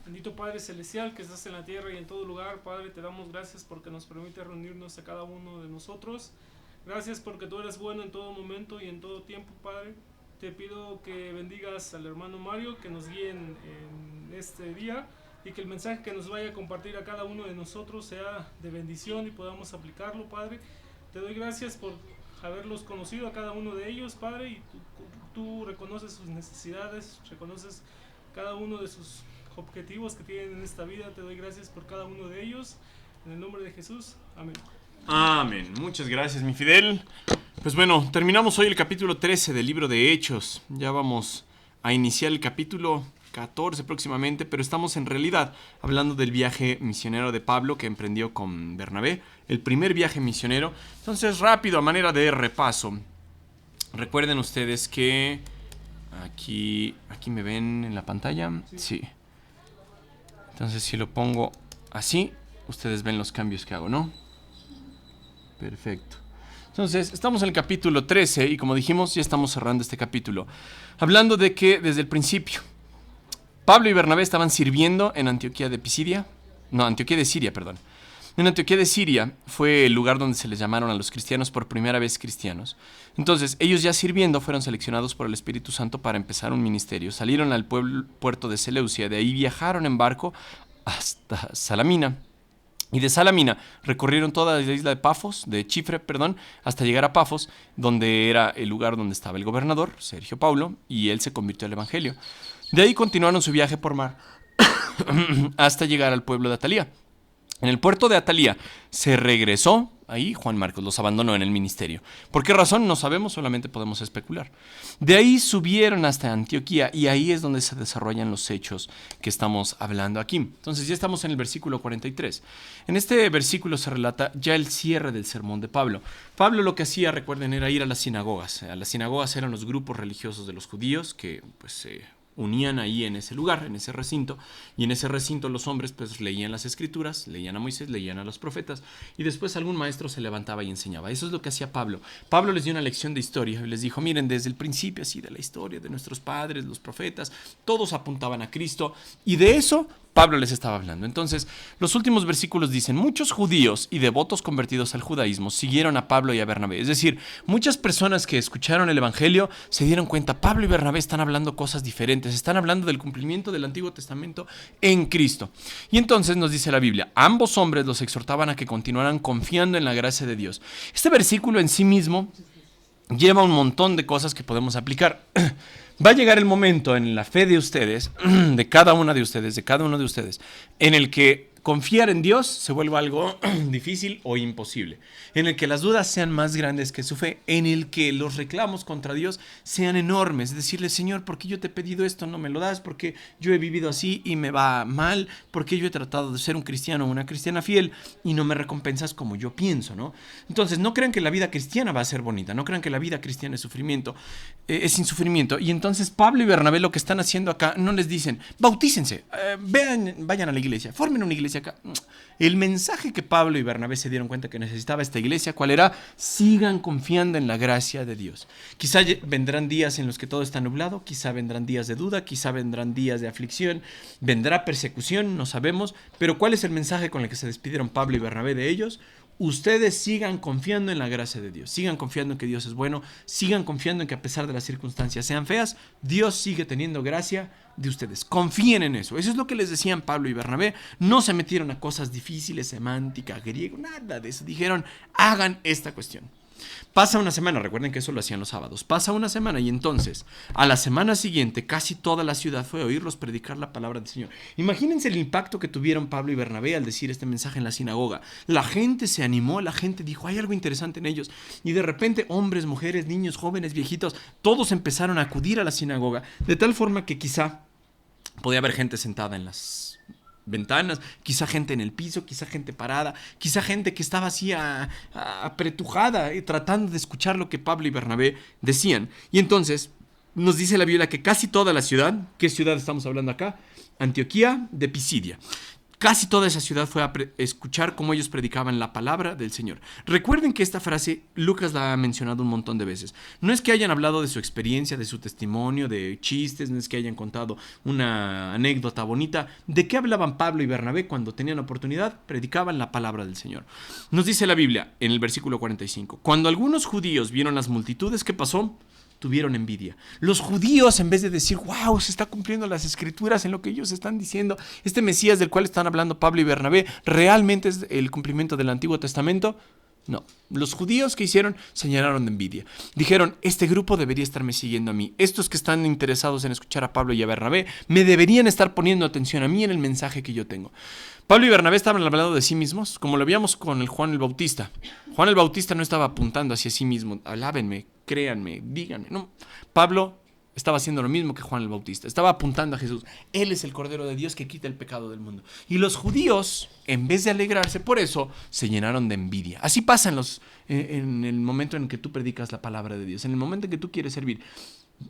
Bendito Padre Celestial que estás en la tierra y en todo lugar, Padre, te damos gracias porque nos permite reunirnos a cada uno de nosotros. Gracias porque tú eres bueno en todo momento y en todo tiempo, Padre. Te pido que bendigas al hermano Mario, que nos guíe en este día y que el mensaje que nos vaya a compartir a cada uno de nosotros sea de bendición y podamos aplicarlo, Padre. Te doy gracias por haberlos conocido a cada uno de ellos, Padre, y tú reconoces sus necesidades, reconoces cada uno de sus objetivos que tienen en esta vida. Te doy gracias por cada uno de ellos. En el nombre de Jesús. Amén. Amén. Muchas gracias, mi Fidel. Pues bueno, terminamos hoy el capítulo 13 del libro de Hechos. Ya vamos a iniciar el capítulo 14 próximamente, pero estamos en realidad hablando del viaje misionero de Pablo que emprendió con Bernabé, el primer viaje misionero. Entonces, rápido, a manera de repaso. Recuerden ustedes que aquí me ven en la pantalla. Sí. Entonces, si lo pongo así, ustedes ven los cambios que hago, ¿no? Perfecto. Entonces, estamos en el capítulo 13 y como dijimos, ya estamos cerrando este capítulo. Hablando de que desde el principio, Pablo y Bernabé estaban sirviendo en Antioquía de Siria. En Antioquía de Siria fue el lugar donde se les llamaron a los cristianos por primera vez cristianos. Entonces, ellos ya sirviendo fueron seleccionados por el Espíritu Santo para empezar un ministerio. Salieron al puerto de Seleucia, de ahí viajaron en barco hasta Salamina. Y de Salamina recorrieron toda la isla de Chipre, hasta llegar a Pafos, donde era el lugar donde estaba el gobernador, Sergio Paulo, y él se convirtió al evangelio. De ahí continuaron su viaje por mar hasta llegar al pueblo de Atalía. En el puerto de Atalía se regresó, ahí Juan Marcos los abandonó en el ministerio. ¿Por qué razón? No sabemos, solamente podemos especular. De ahí subieron hasta Antioquía y ahí es donde se desarrollan los hechos que estamos hablando aquí. Entonces ya estamos en el versículo 43. En este versículo se relata ya el cierre del sermón de Pablo. Pablo lo que hacía, recuerden, era ir a las sinagogas. A las sinagogas eran los grupos religiosos de los judíos que se unían ahí en ese lugar, en ese recinto, y en ese recinto los hombres pues leían las escrituras, leían a Moisés, leían a los profetas, y después algún maestro se levantaba y enseñaba. Eso es lo que hacía Pablo. Pablo les dio una lección de historia y les dijo, miren, desde el principio así de la historia de nuestros padres, los profetas, todos apuntaban a Cristo, y de eso Pablo les estaba hablando. Entonces, los últimos versículos dicen, muchos judíos y devotos convertidos al judaísmo siguieron a Pablo y a Bernabé. Es decir, muchas personas que escucharon el evangelio se dieron cuenta, Pablo y Bernabé están hablando cosas diferentes, están hablando del cumplimiento del Antiguo Testamento en Cristo. Y entonces nos dice la Biblia, ambos hombres los exhortaban a que continuaran confiando en la gracia de Dios. Este versículo en sí mismo lleva un montón de cosas que podemos aplicar. Va a llegar el momento en la fe de ustedes, de cada uno de ustedes, en el que confiar en Dios se vuelva algo difícil o imposible, en el que las dudas sean más grandes que su fe, en el que los reclamos contra Dios sean enormes. Decirle, Señor, ¿por qué yo te he pedido esto? No me lo das, porque yo he vivido así y me va mal, porque yo he tratado de ser un cristiano o una cristiana fiel y no me recompensas como yo pienso, ¿no? Entonces, no crean que la vida cristiana va a ser bonita, no crean que la vida cristiana es sufrimiento, es sin sufrimiento. Y entonces Pablo y Bernabé lo que están haciendo acá, no les dicen, bautícense, vayan a la iglesia, formen una iglesia acá. El mensaje que Pablo y Bernabé se dieron cuenta que necesitaba esta iglesia, ¿cuál era? Sigan confiando en la gracia de Dios. Quizá vendrán días en los que todo está nublado, quizá vendrán días de duda, quizá vendrán días de aflicción, vendrá persecución, no sabemos, pero ¿cuál es el mensaje con el que se despidieron Pablo y Bernabé de ellos? Ustedes sigan confiando en la gracia de Dios, sigan confiando en que Dios es bueno, sigan confiando en que a pesar de las circunstancias sean feas, Dios sigue teniendo gracia de ustedes. Confíen en eso. Eso es lo que les decían Pablo y Bernabé. No se metieron a cosas difíciles, semántica, griego, nada de eso. Dijeron, hagan esta cuestión. Pasa una semana, recuerden que eso lo hacían los sábados. Pasa una semana y entonces, a la semana siguiente, casi toda la ciudad fue a oírlos predicar la palabra del Señor. Imagínense el impacto que tuvieron Pablo y Bernabé al decir este mensaje en la sinagoga. La gente se animó, la gente dijo, hay algo interesante en ellos. Y de repente, hombres, mujeres, niños, jóvenes, viejitos, todos empezaron a acudir a la sinagoga, de tal forma que quizá podía haber gente sentada en las ventanas, quizá gente en el piso, quizá gente parada, quizá gente que estaba así apretujada tratando de escuchar lo que Pablo y Bernabé decían. Y entonces nos dice la Biblia que casi toda la ciudad, ¿qué ciudad estamos hablando acá? Antioquía de Pisidia. Casi toda esa ciudad fue a escuchar cómo ellos predicaban la palabra del Señor. Recuerden que esta frase Lucas la ha mencionado un montón de veces. No es que hayan hablado de su experiencia, de su testimonio, de chistes, no es que hayan contado una anécdota bonita. ¿De qué hablaban Pablo y Bernabé cuando tenían oportunidad? Predicaban la palabra del Señor. Nos dice la Biblia en el versículo 45. Cuando algunos judíos vieron las multitudes, ¿qué pasó? Tuvieron envidia. Los judíos, en vez de decir, wow, se está cumpliendo las escrituras en lo que ellos están diciendo, este Mesías del cual están hablando Pablo y Bernabé, ¿realmente es el cumplimiento del Antiguo Testamento? No. Los judíos que hicieron se llenaron de envidia. Dijeron, este grupo debería estarme siguiendo a mí. Estos que están interesados en escuchar a Pablo y a Bernabé me deberían estar poniendo atención a mí en el mensaje que yo tengo. Pablo y Bernabé estaban hablando de sí mismos, como lo veíamos con el Juan el Bautista. Juan el Bautista no estaba apuntando hacia sí mismo, alábenme, créanme, díganme. No, Pablo estaba haciendo lo mismo que Juan el Bautista. Estaba apuntando a Jesús. Él es el Cordero de Dios que quita el pecado del mundo. Y los judíos, en vez de alegrarse por eso, se llenaron de envidia. Así pasa en el momento en que tú predicas la palabra de Dios, en el momento en que tú quieres servir.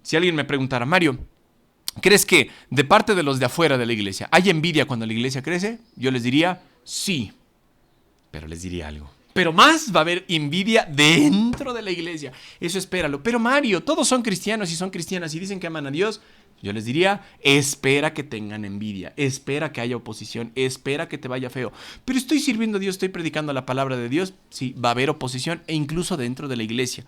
Si alguien me preguntara, Mario, ¿crees que de parte de los de afuera de la iglesia hay envidia cuando la iglesia crece? Yo les diría, sí. Pero les diría algo. Pero más va a haber envidia dentro de la iglesia. Eso espéralo. Pero Mario, todos son cristianos y son cristianas y dicen que aman a Dios. Yo les diría, espera que tengan envidia, espera que haya oposición, espera que te vaya feo. Pero estoy sirviendo a Dios, estoy predicando la palabra de Dios. Sí, va a haber oposición e incluso dentro de la iglesia.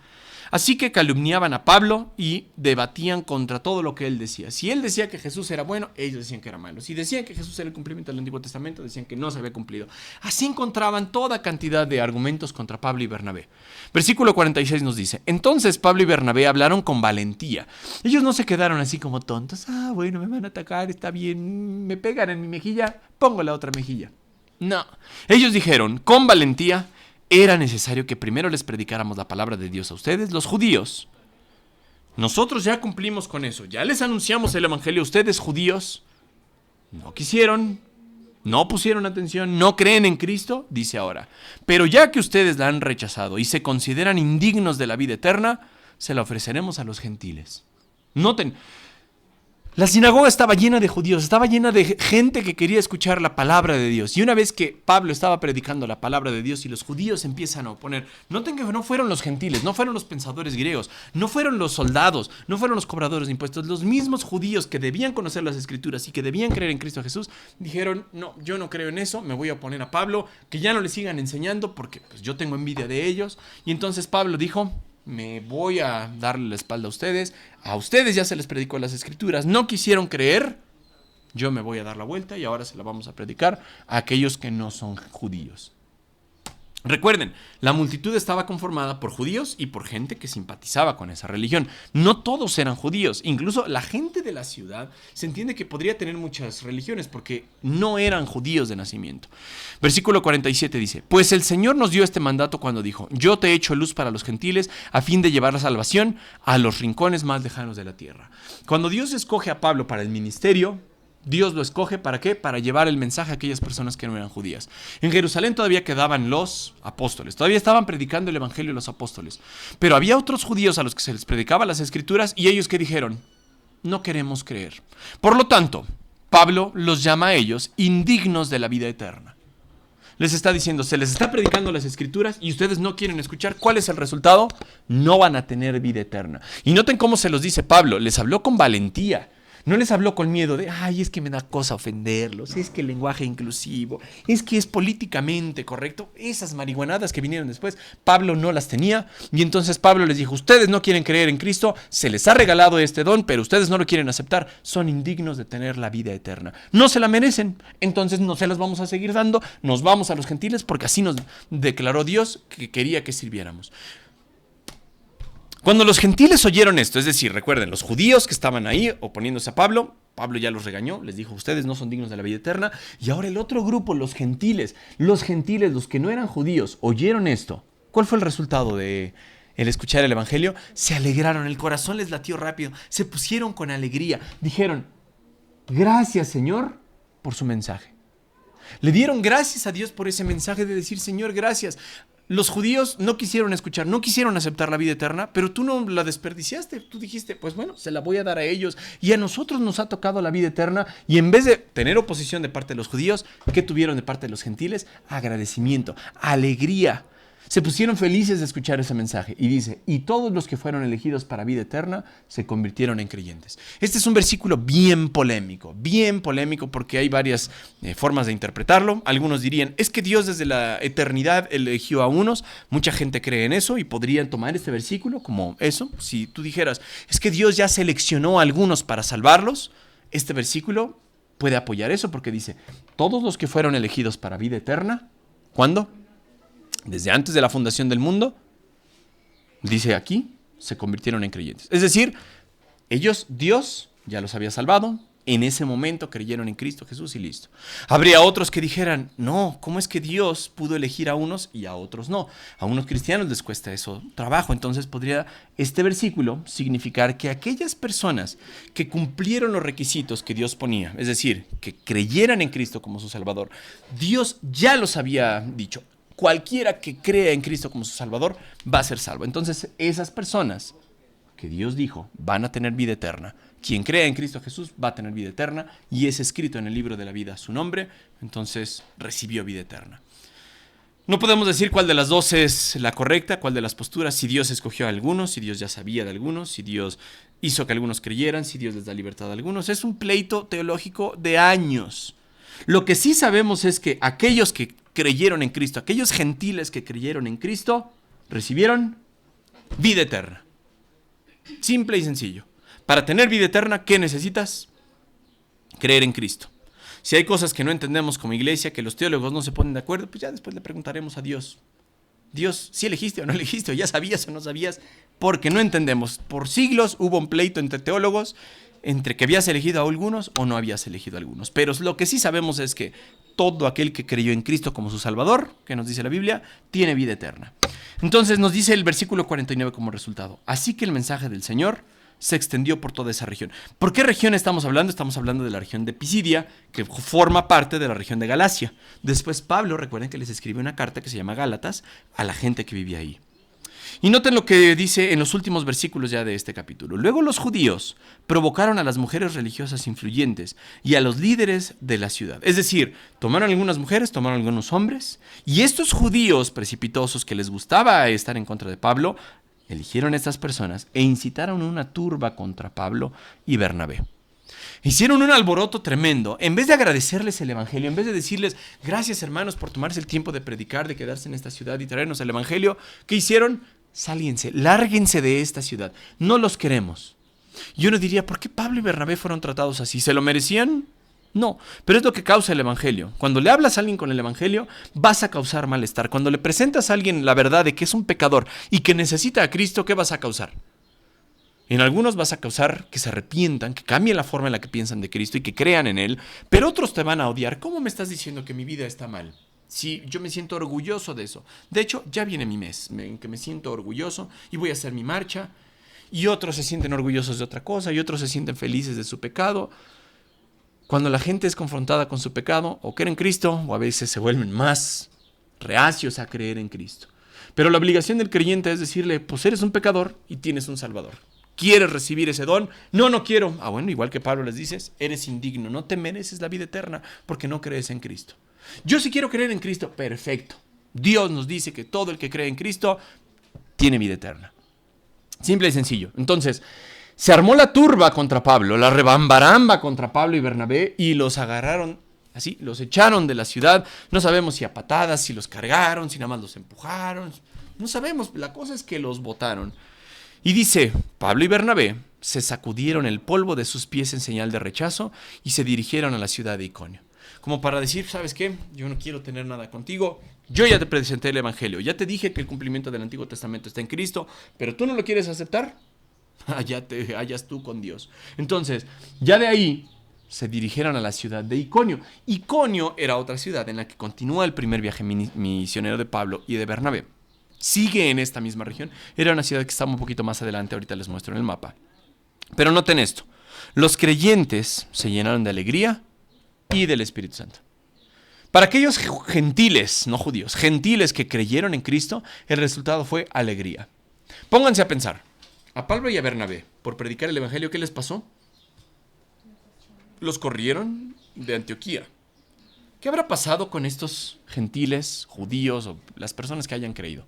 Así que calumniaban a Pablo y debatían contra todo lo que él decía. Si él decía que Jesús era bueno, ellos decían que era malo. Si decían que Jesús era el cumplimiento del Antiguo Testamento, decían que no se había cumplido. Así encontraban toda cantidad de argumentos contra Pablo y Bernabé. Versículo 46 nos dice, entonces Pablo y Bernabé hablaron con valentía. Ellos no se quedaron así como tontos. Bueno, me van a atacar, está bien, me pegan en mi mejilla, pongo la otra mejilla. No, ellos dijeron, con valentía, era necesario que primero les predicáramos la palabra de Dios a ustedes, los judíos. Nosotros ya cumplimos con eso, ya les anunciamos el evangelio a ustedes, judíos. No quisieron, no pusieron atención, no creen en Cristo, dice ahora. Pero ya que ustedes la han rechazado y se consideran indignos de la vida eterna, se la ofreceremos a los gentiles. Noten, la sinagoga estaba llena de judíos, estaba llena de gente que quería escuchar la palabra de Dios. Y una vez que Pablo estaba predicando la palabra de Dios y los judíos empiezan a oponer, noten que no fueron los gentiles, no fueron los pensadores griegos, no fueron los soldados, no fueron los cobradores de impuestos, los mismos judíos que debían conocer las escrituras y que debían creer en Cristo Jesús, dijeron, no, yo no creo en eso, me voy a oponer a Pablo, que ya no le sigan enseñando porque pues, yo tengo envidia de ellos. Y entonces Pablo dijo, me voy a darle la espalda a ustedes ya se les predicó las escrituras, no quisieron creer, yo me voy a dar la vuelta y ahora se la vamos a predicar a aquellos que no son judíos. Recuerden, la multitud estaba conformada por judíos y por gente que simpatizaba con esa religión. No todos eran judíos, incluso la gente de la ciudad se entiende que podría tener muchas religiones porque no eran judíos de nacimiento. Versículo 47 dice, pues el Señor nos dio este mandato cuando dijo, yo te he hecho luz para los gentiles a fin de llevar la salvación a los rincones más lejanos de la tierra. Cuando Dios escoge a Pablo para el ministerio, Dios lo escoge ¿para qué? Para llevar el mensaje a aquellas personas que no eran judías. En Jerusalén todavía quedaban los apóstoles, todavía estaban predicando el evangelio los apóstoles. Pero había otros judíos a los que se les predicaba las escrituras y ellos que dijeron, no queremos creer. Por lo tanto, Pablo los llama a ellos indignos de la vida eterna. Les está diciendo, se les está predicando las escrituras y ustedes no quieren escuchar. ¿Cuál es el resultado? No van a tener vida eterna. Y noten cómo se los dice Pablo, les habló con valentía. No les habló con miedo de, es que me da cosa ofenderlos, es que el lenguaje inclusivo, es que es políticamente correcto. Esas marihuanadas que vinieron después, Pablo no las tenía. Y entonces Pablo les dijo, ustedes no quieren creer en Cristo, se les ha regalado este don, pero ustedes no lo quieren aceptar. Son indignos de tener la vida eterna. No se la merecen, entonces no se las vamos a seguir dando. Nos vamos a los gentiles porque así nos declaró Dios que quería que sirviéramos. Cuando los gentiles oyeron esto, es decir, recuerden, los judíos que estaban ahí oponiéndose a Pablo, Pablo ya los regañó, les dijo, ustedes no son dignos de la vida eterna. Y ahora el otro grupo, los gentiles, los que no eran judíos, oyeron esto. ¿Cuál fue el resultado de el escuchar el evangelio? Se alegraron, el corazón les latió rápido, se pusieron con alegría. Dijeron, gracias Señor por su mensaje. Le dieron gracias a Dios por ese mensaje de decir, Señor, gracias. Los judíos no quisieron escuchar, no quisieron aceptar la vida eterna, pero tú no la desperdiciaste. Tú dijiste, pues bueno, se la voy a dar a ellos. Y a nosotros nos ha tocado la vida eterna. Y en vez de tener oposición de parte de los judíos, ¿qué tuvieron de parte de los gentiles? Agradecimiento, alegría. Se pusieron felices de escuchar ese mensaje. Y dice, y todos los que fueron elegidos para vida eterna se convirtieron en creyentes. Este es un versículo bien polémico porque hay varias formas de interpretarlo. Algunos dirían, es que Dios desde la eternidad eligió a unos. Mucha gente cree en eso y podrían tomar este versículo como eso. Si tú dijeras, es que Dios ya seleccionó a algunos para salvarlos, este versículo puede apoyar eso porque dice, todos los que fueron elegidos para vida eterna, ¿cuándo? Desde antes de la fundación del mundo, dice aquí, se convirtieron en creyentes. Es decir, ellos, Dios ya los había salvado, en ese momento creyeron en Cristo Jesús y listo. Habría otros que dijeran, no, ¿cómo es que Dios pudo elegir a unos y a otros no? A unos cristianos les cuesta eso trabajo. Entonces podría este versículo significar que aquellas personas que cumplieron los requisitos que Dios ponía, es decir, que creyeran en Cristo como su Salvador, Dios ya los había dicho. Cualquiera que crea en Cristo como su Salvador va a ser salvo. Entonces, esas personas que Dios dijo van a tener vida eterna. Quien crea en Cristo Jesús va a tener vida eterna y es escrito en el libro de la vida su nombre, entonces recibió vida eterna. No podemos decir cuál de las dos es la correcta, cuál de las posturas, si Dios escogió a algunos, si Dios ya sabía de algunos, si Dios hizo que algunos creyeran, si Dios les da libertad a algunos. Es un pleito teológico de años. Lo que sí sabemos es que aquellos que creyeron en Cristo, aquellos gentiles que creyeron en Cristo, recibieron vida eterna. Simple y sencillo. Para tener vida eterna, ¿qué necesitas? Creer en Cristo. Si hay cosas que no entendemos como iglesia, que los teólogos no se ponen de acuerdo, pues ya después le preguntaremos a Dios. Dios, ¿sí elegiste o no elegiste? ¿O ya sabías o no sabías? Porque no entendemos. Por siglos hubo un pleito entre teólogos, entre que habías elegido a algunos o no habías elegido a algunos. Pero lo que sí sabemos es que todo aquel que creyó en Cristo como su Salvador, que nos dice la Biblia, tiene vida eterna. Entonces nos dice el versículo 49 como resultado. Así que el mensaje del Señor se extendió por toda esa región. ¿Por qué región estamos hablando? Estamos hablando de la región de Pisidia, que forma parte de la región de Galacia. Después Pablo, recuerden que les escribe una carta que se llama Gálatas a la gente que vivía ahí. Y noten lo que dice en los últimos versículos ya de este capítulo. Luego los judíos provocaron a las mujeres religiosas influyentes y a los líderes de la ciudad. Es decir, tomaron algunas mujeres, tomaron algunos hombres, y estos judíos precipitosos que les gustaba estar en contra de Pablo, eligieron a estas personas e incitaron una turba contra Pablo y Bernabé. Hicieron un alboroto tremendo. En vez de agradecerles el evangelio, en vez de decirles, gracias hermanos por tomarse el tiempo de predicar, de quedarse en esta ciudad y traernos el evangelio, ¿qué hicieron? Sálguense, lárguense de esta ciudad. No los queremos. Y uno diría, ¿por qué Pablo y Bernabé fueron tratados así? ¿Se lo merecían? No, pero es lo que causa el evangelio. Cuando le hablas a alguien con el evangelio, vas a causar malestar. Cuando le presentas a alguien la verdad de que es un pecador y que necesita a Cristo, ¿qué vas a causar? En algunos vas a causar que se arrepientan, que cambien la forma en la que piensan de Cristo y que crean en Él, pero otros te van a odiar. ¿Cómo me estás diciendo que mi vida está mal? Sí, yo me siento orgulloso de eso. De hecho, ya viene mi mes en que me siento orgulloso y voy a hacer mi marcha. Y otros se sienten orgullosos de otra cosa y otros se sienten felices de su pecado. Cuando la gente es confrontada con su pecado, o creen en Cristo, o a veces se vuelven más reacios a creer en Cristo. Pero la obligación del creyente es decirle, pues eres un pecador y tienes un Salvador. ¿Quieres recibir ese don? No, no quiero. Ah, bueno, igual que Pablo les dices, eres indigno, no te mereces la vida eterna porque no crees en Cristo. Yo sí quiero creer en Cristo, perfecto. Dios nos dice que todo el que cree en Cristo tiene vida eterna. Simple y sencillo. Entonces, se armó la turba contra Pablo, la rebambaramba contra Pablo y Bernabé y los agarraron así, los echaron de la ciudad. No sabemos si a patadas, si los cargaron, si nada más los empujaron. No sabemos, la cosa es que los botaron. Y dice, Pablo y Bernabé se sacudieron el polvo de sus pies en señal de rechazo y se dirigieron a la ciudad de Iconio. Como para decir, ¿sabes qué? Yo no quiero tener nada contigo. Yo ya te presenté el evangelio. Ya te dije que el cumplimiento del Antiguo Testamento está en Cristo, pero tú no lo quieres aceptar. Ya te hallas tú con Dios. Entonces, ya de ahí se dirigieron a la ciudad de Iconio. Iconio era otra ciudad en la que continúa el primer viaje misionero de Pablo y de Bernabé. Sigue en esta misma región. Era una ciudad que estaba un poquito más adelante. Ahorita les muestro en el mapa. Pero noten esto. Los creyentes se llenaron de alegría y del Espíritu Santo. Para aquellos gentiles, no judíos, gentiles que creyeron en Cristo, el resultado fue alegría. Pónganse a pensar, a Pablo y a Bernabé, por predicar el evangelio, ¿qué les pasó? Los corrieron de Antioquía. ¿Qué habrá pasado con estos gentiles, judíos o las personas que hayan creído?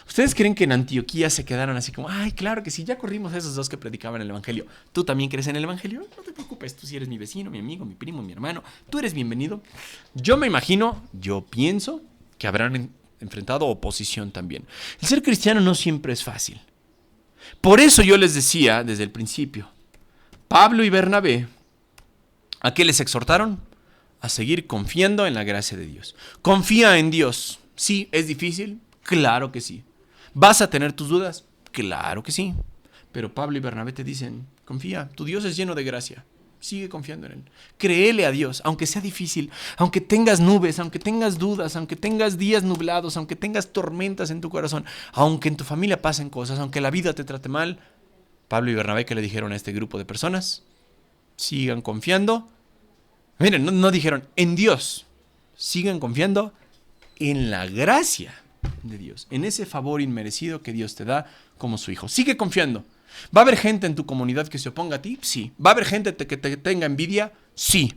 ¿Ustedes creen que en Antioquía se quedaron así como, ay, claro que sí, ya corrimos a esos dos que predicaban el evangelio? ¿Tú también crees en el evangelio? No te preocupes, tú sí eres mi vecino, mi amigo, mi primo, mi hermano. Tú eres bienvenido. Yo me imagino, yo pienso que habrán enfrentado oposición también. El ser cristiano no siempre es fácil. Por eso yo les decía desde el principio, Pablo y Bernabé, ¿a qué les exhortaron? A seguir confiando en la gracia de Dios. Confía en Dios. ¿Sí? ¿Es difícil? Claro que sí. ¿Vas a tener tus dudas? Claro que sí. Pero Pablo y Bernabé te dicen, confía, tu Dios es lleno de gracia. Sigue confiando en Él. Créele a Dios, aunque sea difícil, aunque tengas nubes, aunque tengas dudas, aunque tengas días nublados, aunque tengas tormentas en tu corazón, aunque en tu familia pasen cosas, aunque la vida te trate mal. Pablo y Bernabé, ¿qué le dijeron a este grupo de personas? Sigan confiando. Miren, no dijeron en Dios. Sigan confiando en la gracia de Dios, en ese favor inmerecido que Dios te da como su hijo. Sigue confiando. ¿Va a haber gente en tu comunidad que se oponga a ti? Sí. ¿Va a haber gente que te tenga envidia? Sí.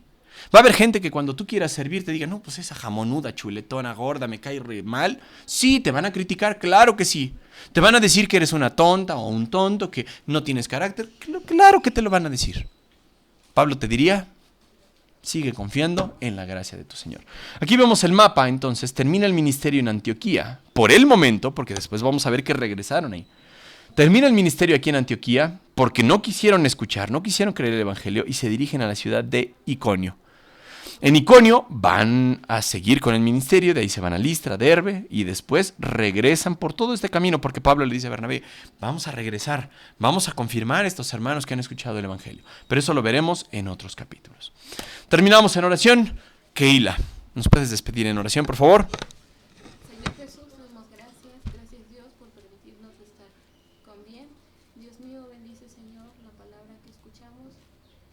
¿Va a haber gente que cuando tú quieras servir te diga, no, pues esa jamonuda, chuletona, gorda, me cae re mal? Sí. ¿Te van a criticar? Claro que sí. ¿Te van a decir que eres una tonta o un tonto, que no tienes carácter? Claro que te lo van a decir. Pablo te diría, sigue confiando en la gracia de tu Señor. Aquí vemos el mapa, entonces, termina el ministerio en Antioquía, por el momento, porque después vamos a ver que regresaron ahí. Termina el ministerio aquí en Antioquía porque no quisieron escuchar, no quisieron creer el evangelio y se dirigen a la ciudad de Iconio. En Iconio van a seguir con el ministerio, de ahí se van a Listra, Derbe y después regresan por todo este camino porque Pablo le dice a Bernabé, vamos a regresar, vamos a confirmar a estos hermanos que han escuchado el evangelio. Pero eso lo veremos en otros capítulos. Terminamos en oración. Keila, ¿nos puedes despedir en oración, por favor? Señor Jesús, damos gracias. Gracias Dios por permitirnos estar con bien. Dios mío, bendice Señor la palabra que escuchamos.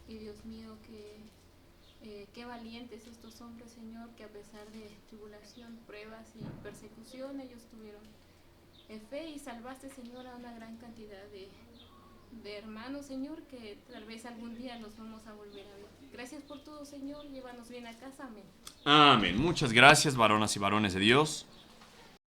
Y Dios mío, qué valientes estos hombres, Señor, que a pesar de tribulación, pruebas y persecución, ellos tuvieron fe y salvaste, Señor, a una gran cantidad de hermanos, Señor, que tal vez algún día nos vamos a volver a ver. Gracias por todo, Señor. Llévanos bien a casa. Amén. Amén. Muchas gracias, varonas y varones de Dios.